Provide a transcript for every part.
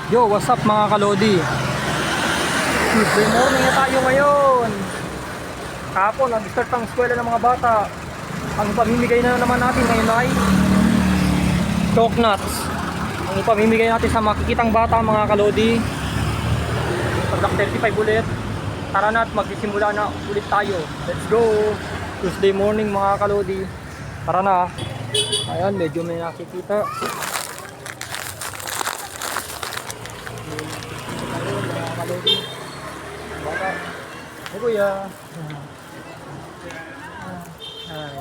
Yo, what's up mga kalodi? Tuesday morning na tayo ngayon. Kahapon, nag-start ang eskwela ng mga bata. Ang pamimigay na naman natin ngayon ay chocnuts. Ang pamimigay natin sa makikitang bata mga kalodi. Pagdak 35 ulit. Tara na at magsisimula na ulit tayo. Let's go! Tuesday morning mga kalodi. Tara na. Ayan, medyo may nakikita. Bata. Hey kuya. Ay.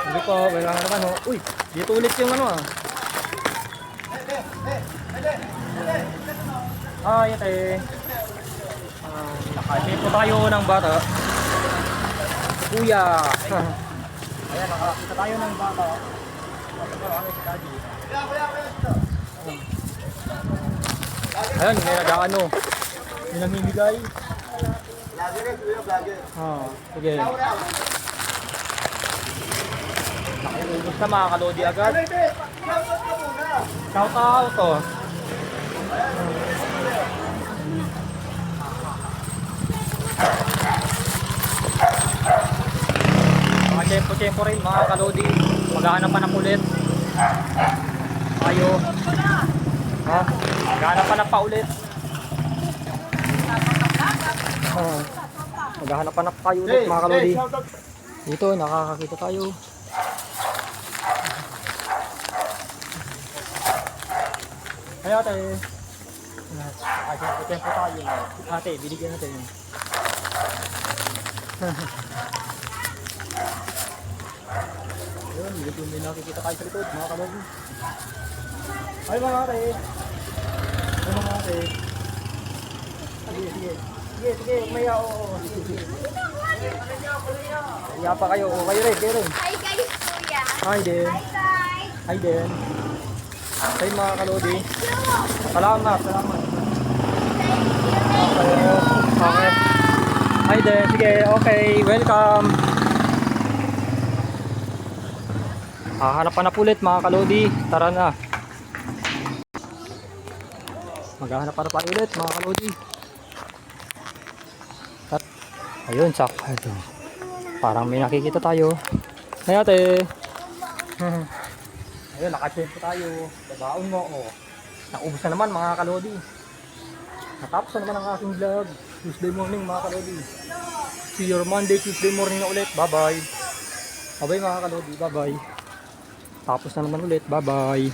Hindi po, wala nga naman oh. Uy, dito ulit yung ano ah. Ay, ate. Nakaisip po tayo ng bata. Kuya. Ayan, nakakita tayo ng bata. Ayan, may nag-ano. May namimigay. Sige. Nakiubos na mga kalodi agad. Shout out oh. Mga tempo-tempo rin mga kalodi. Maghahanap pa ng ulit. Tayo. Ha? Maghahanap pa ulit. Maghahanap tayo ulit mga kalodi. Dito nakakakita tayo. Ay ate. Tempo tayo. Ate, binigyan natin. Yun, medyo may nakikita tayo sa likod mga kalodi. Ay mga ate. Ay mga ate. Sige, umaya oo. Iya pa kayo. O, kayo rin. Hi guys, kuya. Hi din. Hi guys. Hi din. Hi mga kalodi. Salamat. Okay. Hi din. Sige, okay. Welcome. Hanap ulit mga kalodi. Tara na. Maghahanap pa ulit mga kalodi. Ayun, sakto. Parang may nakikita tayo. Ay ate. Ayun, nakatempo tayo. Babaon mo. Oh. Naubos na naman mga kalodi. Natapos na naman ang aking vlog. Tuesday morning mga kalodi. See you Monday, Tuesday morning na ulit. Bye bye. Bye bye mga kalodi. Bye bye. Tapos na naman ulit. Bye bye.